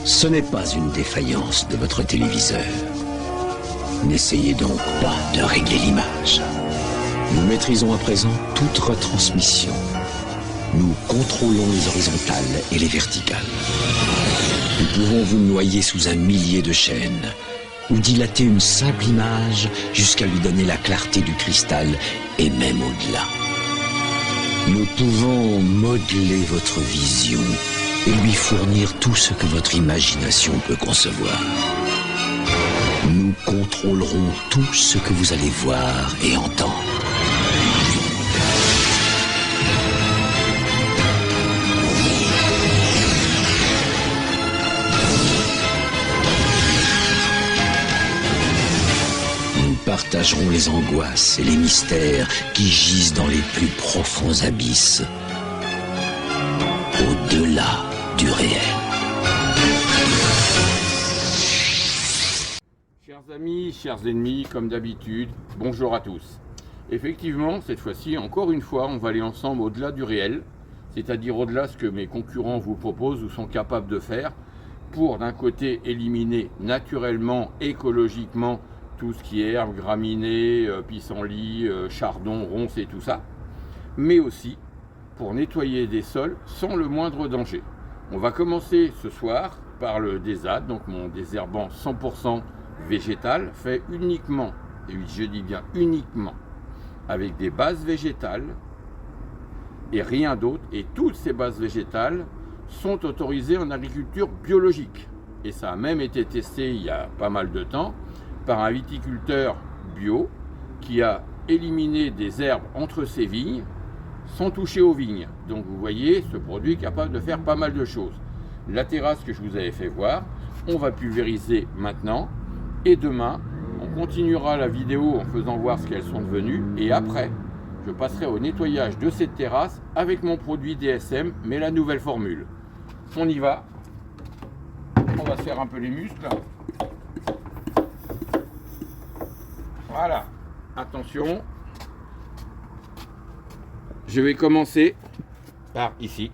Ce n'est pas une défaillance de votre téléviseur. N'essayez donc pas de régler l'image. Nous maîtrisons à présent toute retransmission. Nous contrôlons les horizontales et les verticales. Nous pouvons vous noyer sous un millier de chaînes ou dilater une simple image jusqu'à lui donner la clarté du cristal et même au-delà. Nous pouvons modeler votre vision et lui fournir tout ce que votre imagination peut concevoir. Nous contrôlerons tout ce que vous allez voir et entendre. Nous partagerons les angoisses et les mystères qui gisent dans les plus profonds abysses, au-delà du réel. Chers amis, chers ennemis, comme d'habitude, bonjour à tous. Effectivement, cette fois-ci, encore une fois, on va aller ensemble au-delà du réel, c'est-à-dire au-delà de ce que mes concurrents vous proposent ou sont capables de faire pour, d'un côté, éliminer naturellement, écologiquement, tout ce qui est herbes, graminées, pissenlits, chardon, ronces et tout ça, mais aussi pour nettoyer des sols sans le moindre danger. On va commencer ce soir par le désherbant, donc mon désherbant 100% végétal, fait uniquement, et je dis bien uniquement, avec des bases végétales et rien d'autre. Et toutes ces bases végétales sont autorisées en agriculture biologique. Et ça a même été testé il y a pas mal de temps par un viticulteur bio qui a éliminé des herbes entre ses vignes sans toucher aux vignes. Donc vous voyez, ce produit est capable de faire pas mal de choses. La terrasse que je vous avais fait voir, on va pulvériser maintenant. Et demain, on continuera la vidéo en faisant voir ce qu'elles sont devenues. Et après, je passerai au nettoyage de cette terrasse avec mon produit DSM, mais la nouvelle formule. On y va. On va se faire un peu les muscles. Voilà. Attention. Je vais commencer par ici.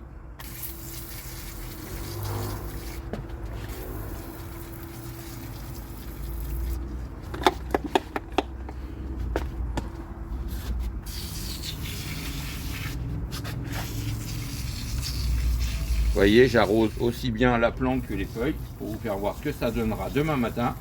Vous voyez, j'arrose aussi bien la plante que les feuilles pour vous faire voir ce que ça donnera demain matin.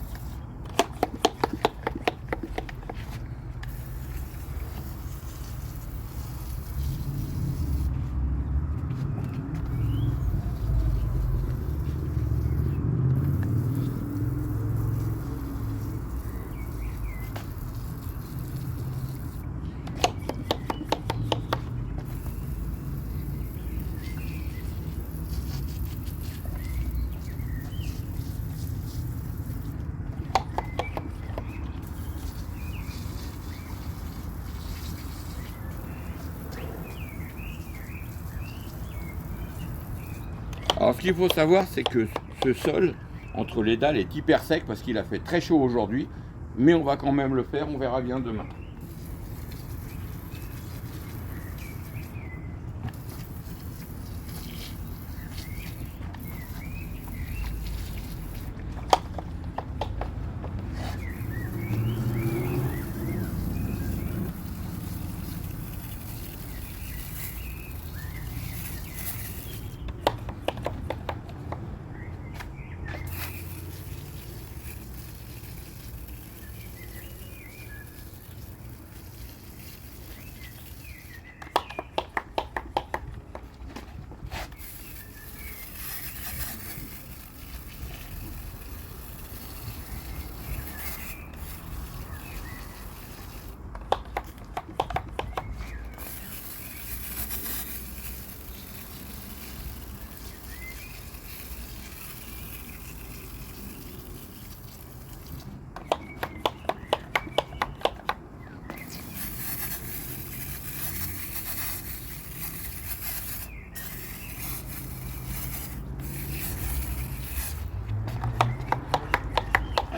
Alors ce qu'il faut savoir, c'est que ce sol entre les dalles est hyper sec parce qu'il a fait très chaud aujourd'hui, mais on va quand même le faire, on verra bien demain.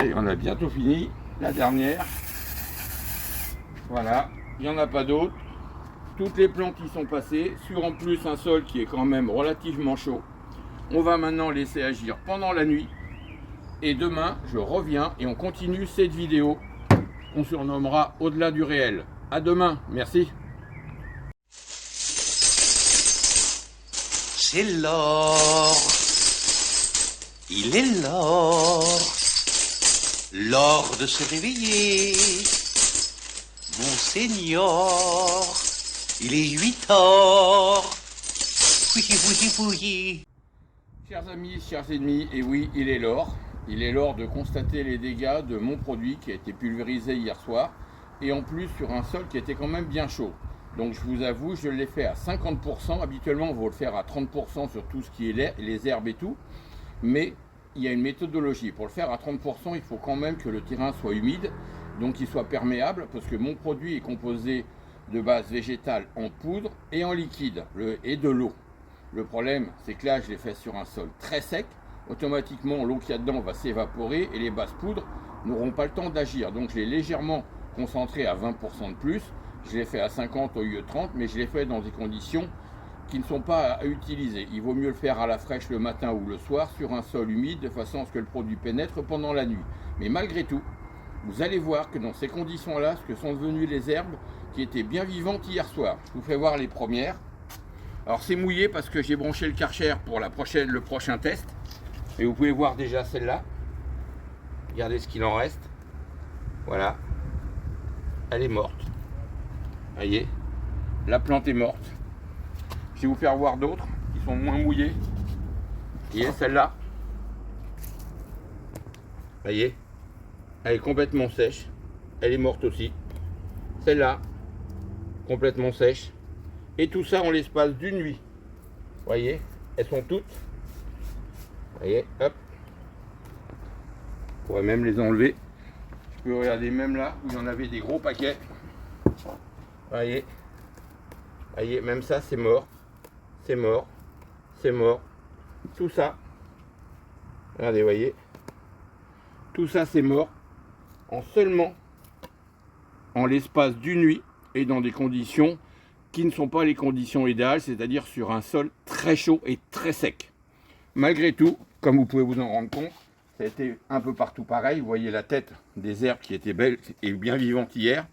Et on a bientôt fini, la dernière. Voilà, il n'y en a pas d'autres. Toutes les plantes qui sont passées, sur en plus un sol qui est quand même relativement chaud. On va maintenant laisser agir pendant la nuit. Et demain, je reviens et on continue cette vidéo qu'on surnommera Au-delà du réel. À demain, merci. C'est l'or, il est l'or, l'or de se réveiller, mon Seigneur, il est 8 heures, oui, oui, oui. Chers amis, chers ennemis, et oui, il est l'or. Il est l'or de constater les dégâts de mon produit qui a été pulvérisé hier soir, et en plus sur un sol qui était quand même bien chaud. Donc je vous avoue, je l'ai fait à 50%. Habituellement, on va le faire à 30% sur tout ce qui est les herbes et tout. Mais il y a une méthodologie. Pour le faire à 30%, il faut quand même que le terrain soit humide, donc qu'il soit perméable, parce que mon produit est composé de base végétale en poudre et en liquide, et de l'eau. Le problème, c'est que là, je l'ai fait sur un sol très sec. Automatiquement, l'eau qu'il y a dedans va s'évaporer et les bases poudres n'auront pas le temps d'agir. Donc je l'ai légèrement concentré à 20% de plus. Je l'ai fait à 50 au lieu de 30, mais je l'ai fait dans des conditions qui ne sont pas à utiliser. Il vaut mieux le faire à la fraîche le matin ou le soir sur un sol humide de façon à ce que le produit pénètre pendant la nuit. Mais malgré tout, vous allez voir que dans ces conditions-là, ce que sont devenues les herbes qui étaient bien vivantes hier soir. Je vous fais voir les premières. Alors c'est mouillé parce que j'ai branché le Karcher pour le prochain test. Et vous pouvez voir déjà celle-là. Regardez ce qu'il en reste. Voilà. Elle est morte. Voyez, la plante est morte. Je vais vous faire voir d'autres qui sont moins mouillées. Voyez, celle-là. Voyez, elle est complètement sèche. Elle est morte aussi. Celle-là, complètement sèche. Et tout ça en l'espace d'une nuit. Voyez, elles sont toutes. Voyez, hop. Je pourrais même les enlever. Je peux regarder même là où il y en avait des gros paquets. Voyez, voyez, même ça c'est mort, c'est mort, c'est mort, tout ça, regardez, voyez, tout ça c'est mort en l'espace d'une nuit et dans des conditions qui ne sont pas les conditions idéales, c'est-à-dire sur un sol très chaud et très sec. Malgré tout, comme vous pouvez vous en rendre compte, ça a été un peu partout pareil. Vous voyez la tête des herbes qui étaient belles et bien vivantes hier.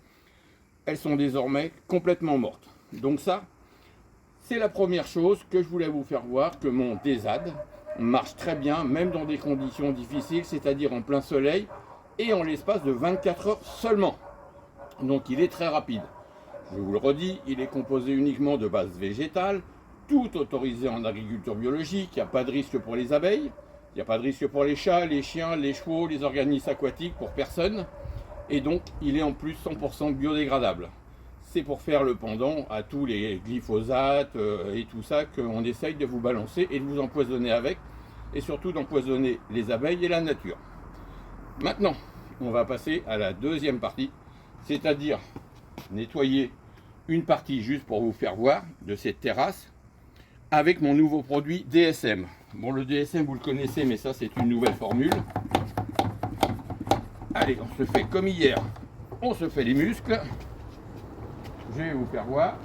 Elles sont désormais complètement mortes. Donc ça, c'est la première chose que je voulais vous faire voir, que mon DESAD marche très bien, même dans des conditions difficiles, c'est-à-dire en plein soleil, et en l'espace de 24 heures seulement. Donc il est très rapide. Je vous le redis, il est composé uniquement de base végétale, tout autorisé en agriculture biologique, il n'y a pas de risque pour les abeilles, il n'y a pas de risque pour les chats, les chiens, les chevaux, les organismes aquatiques, pour personne. Et donc, il est en plus 100% biodégradable. C'est pour faire le pendant à tous les glyphosates et tout ça qu'on essaye de vous balancer et de vous empoisonner avec, et surtout d'empoisonner les abeilles et la nature. Maintenant, on va passer à la deuxième partie, c'est-à-dire nettoyer une partie juste pour vous faire voir de cette terrasse avec mon nouveau produit DSM. Bon, le DSM, vous le connaissez, mais ça, c'est une nouvelle formule. Allez, on se fait comme hier, on se fait les muscles. Je vais vous faire voir.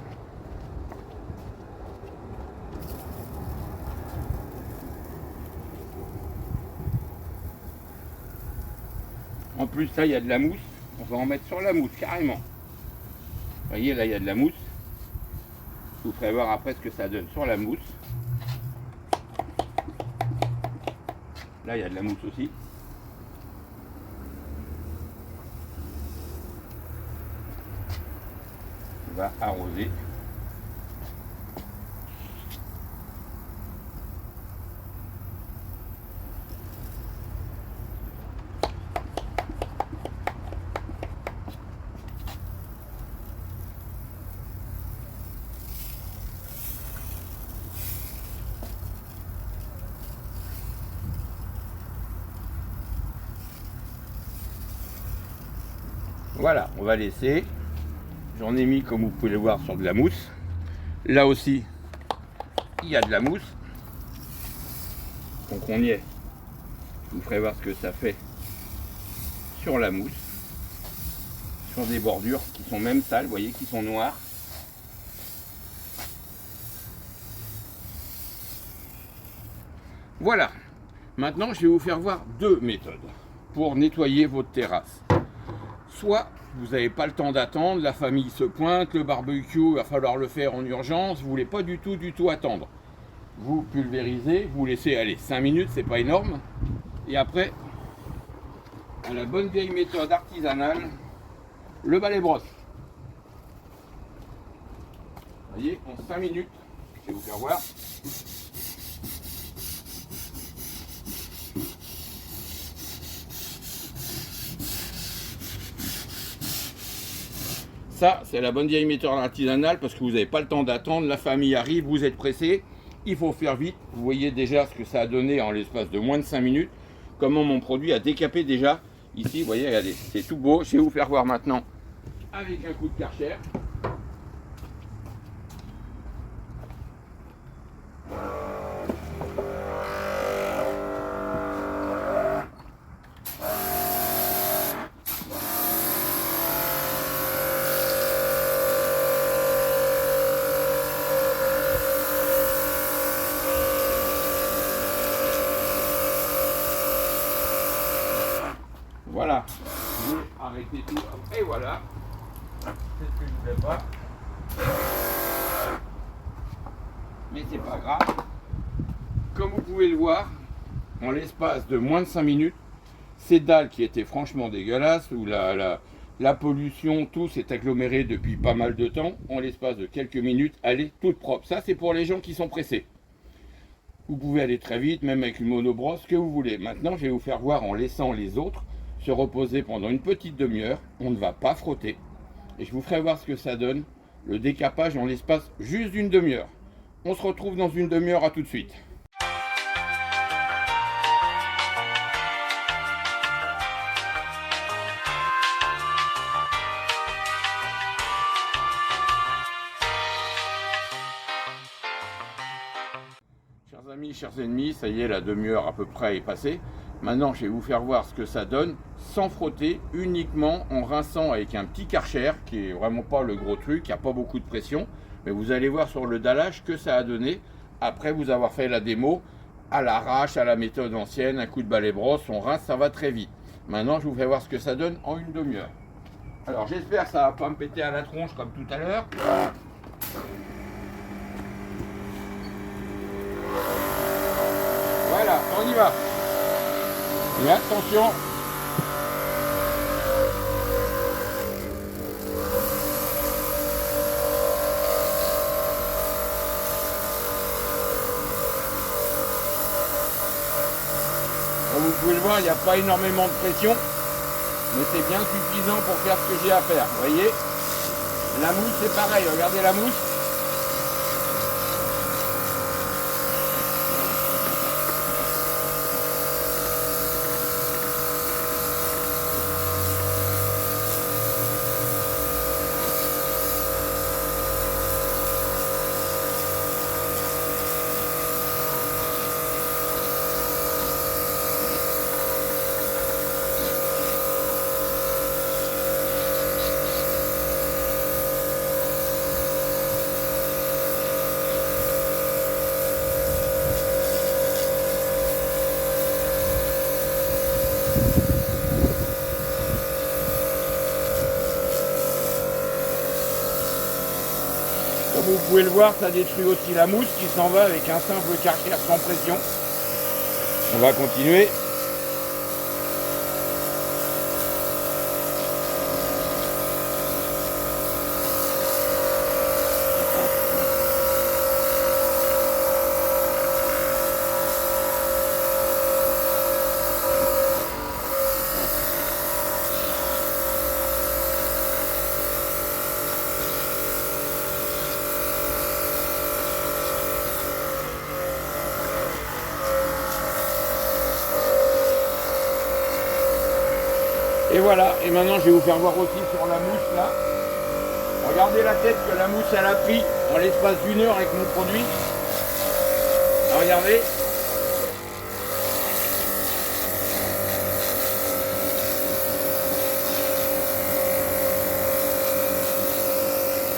En plus, là, il y a de la mousse. On va en mettre sur la mousse, carrément. Vous voyez, là, il y a de la mousse. Je vous ferai voir après ce que ça donne sur la mousse. Là, il y a de la mousse aussi. On va arroser. Voilà, on va laisser. J'en ai mis, comme vous pouvez le voir, sur de la mousse. Là aussi, il y a de la mousse. Donc on y est. Je vous ferai voir ce que ça fait sur la mousse. Sur des bordures qui sont même sales, vous voyez, qui sont noires. Voilà. Maintenant, je vais vous faire voir deux méthodes pour nettoyer votre terrasse. Soit vous n'avez pas le temps d'attendre, la famille se pointe, le barbecue, il va falloir le faire en urgence, vous ne voulez pas du tout attendre. Vous pulvérisez, vous laissez aller 5 minutes, c'est pas énorme. Et après, à la bonne vieille méthode artisanale, le balai brosse. Vous voyez, en 5 minutes, je vais vous faire voir. Ça, c'est la bonne vieille méthode artisanale parce que vous n'avez pas le temps d'attendre, la famille arrive, vous êtes pressé, il faut faire vite. Vous voyez déjà ce que ça a donné en l'espace de moins de 5 minutes, comment mon produit a décapé déjà. Ici, vous voyez, regardez, c'est tout beau. Je vais vous faire voir maintenant avec un coup de Karcher. Voilà, je vais arrêter tout, et voilà, c'est ce que je ne fais pas, mais c'est pas grave. Comme vous pouvez le voir, en l'espace de moins de 5 minutes, ces dalles qui étaient franchement dégueulasses, où la pollution, tout s'est aggloméré depuis pas mal de temps, en l'espace de quelques minutes, elle est toute propre. Ça, c'est pour les gens qui sont pressés. Vous pouvez aller très vite, même avec une monobrosse, ce que vous voulez. Maintenant, je vais vous faire voir en laissant les autres se reposer pendant une petite demi-heure. On ne va pas frotter. Et je vous ferai voir ce que ça donne, le décapage en l'espace juste d'une demi-heure. On se retrouve dans une demi-heure, à tout de suite. Chers amis, chers ennemis, ça y est, la demi-heure à peu près est passée. Maintenant, je vais vous faire voir ce que ça donne sans frotter, uniquement en rinçant avec un petit Karcher, qui est vraiment pas le gros truc, qui n'a pas beaucoup de pression. Mais vous allez voir sur le dallage que ça a donné après vous avoir fait la démo à l'arrache, à la méthode ancienne, un coup de balai brosse, on rince, ça va très vite. Maintenant, je vous fais voir ce que ça donne en une demi-heure. Alors, j'espère que ça va pas me péter à la tronche comme tout à l'heure. Voilà, on y va. Et attention. Comme vous pouvez le voir, il n'y a pas énormément de pression, mais c'est bien suffisant pour faire ce que j'ai à faire. Vous voyez, la mousse c'est pareil, regardez la mousse. Comme vous pouvez le voir, ça détruit aussi la mousse qui s'en va avec un simple Karcher sans pression. On va continuer. Et voilà, et maintenant je vais vous faire voir aussi sur la mousse là. Regardez la tête que la mousse elle a pris en l'espace d'une heure avec mon produit. Alors, regardez.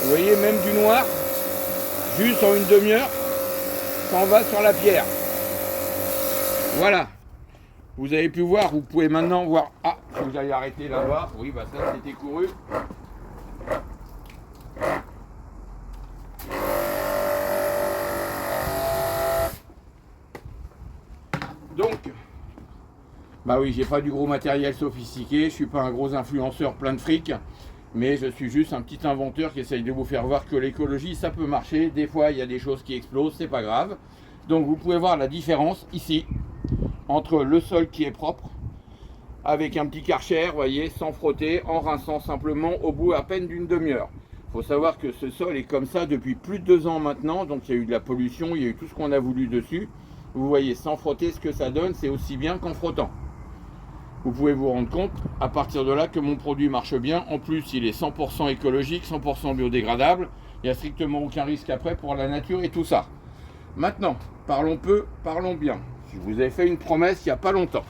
Vous voyez, même du noir, juste en une demi-heure, s'en va sur la pierre. Voilà. Vous avez pu voir, vous pouvez maintenant voir. Ah, faut que j'aille arrêter là-bas. Oui, bah ça c'était couru. Donc, bah oui, j'ai pas du gros matériel sophistiqué, je suis pas un gros influenceur plein de fric, mais je suis juste un petit inventeur qui essaye de vous faire voir que l'écologie ça peut marcher. Des fois il y a des choses qui explosent, c'est pas grave. Donc vous pouvez voir la différence ici entre le sol qui est propre avec un petit karcher, voyez, sans frotter, en rinçant simplement au bout à peine d'une demi-heure. Il faut savoir que ce sol est comme ça depuis plus de 2 ans maintenant, donc il y a eu de la pollution, il y a eu tout ce qu'on a voulu dessus. Vous voyez, sans frotter, ce que ça donne, c'est aussi bien qu'en frottant. Vous pouvez vous rendre compte, à partir de là, que mon produit marche bien. En plus, il est 100% écologique, 100% biodégradable. Il n'y a strictement aucun risque après pour la nature et tout ça. Maintenant, parlons peu, parlons bien. Je vous ai fait une promesse il n'y a pas longtemps.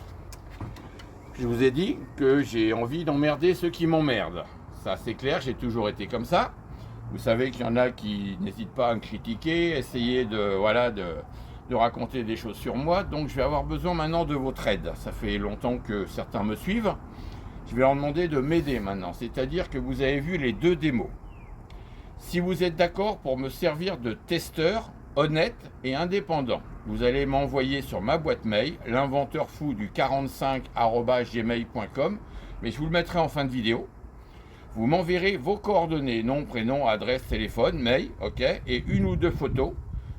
Je vous ai dit que j'ai envie d'emmerder ceux qui m'emmerdent. Ça, c'est clair, j'ai toujours été comme ça. Vous savez qu'il y en a qui n'hésitent pas à me critiquer, essayer de raconter des choses sur moi. Donc, je vais avoir besoin maintenant de votre aide. Ça fait longtemps que certains me suivent. Je vais leur demander de m'aider maintenant. C'est-à-dire que vous avez vu les 2 démos. Si vous êtes d'accord pour me servir de testeur honnête et indépendant, vous allez m'envoyer sur ma boîte mail l'inventeurfou du 45@gmail.com, mais je vous le mettrai en fin de vidéo. Vous m'enverrez vos coordonnées, nom, prénom, adresse, téléphone, mail, ok, et 1 ou 2 photos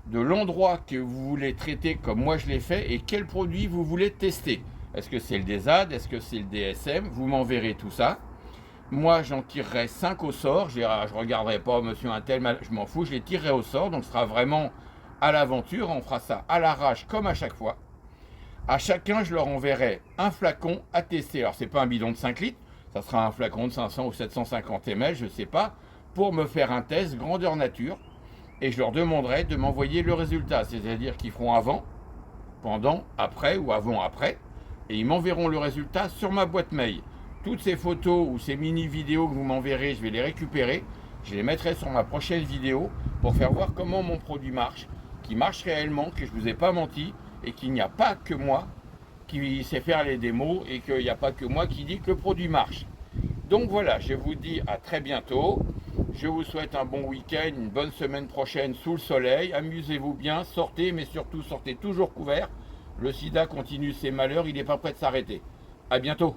de l'endroit que vous voulez traiter comme moi je l'ai fait et quel produit vous voulez tester. Est-ce que c'est le DSAD, est-ce que c'est le DSM? Vous m'enverrez tout ça. Moi, j'en tirerai 5 au sort. Je ne regarderai pas monsieur un tel, je m'en fous, je les tirerai au sort. Donc, ce sera vraiment à l'aventure. On fera ça à l'arrache comme à chaque fois. À chacun, je leur enverrai un flacon à tester. Alors, ce n'est pas un bidon de 5 litres. Ça sera un flacon de 500 ou 750 ml, je ne sais pas, pour me faire un test grandeur nature. Et je leur demanderai de m'envoyer le résultat. C'est-à-dire qu'ils feront avant, pendant, après ou avant, après. Et ils m'enverront le résultat sur ma boîte mail. Toutes ces photos ou ces mini-vidéos que vous m'enverrez, je vais les récupérer. Je les mettrai sur ma prochaine vidéo pour faire voir comment mon produit marche, qui marche réellement, que je ne vous ai pas menti et qu'il n'y a pas que moi qui sait faire les démos et qu'il n'y a pas que moi qui dit que le produit marche. Donc voilà, je vous dis à très bientôt. Je vous souhaite un bon week-end, une bonne semaine prochaine sous le soleil. Amusez-vous bien, sortez, mais surtout sortez toujours couverts. Le sida continue ses malheurs, il n'est pas prêt de s'arrêter. À bientôt.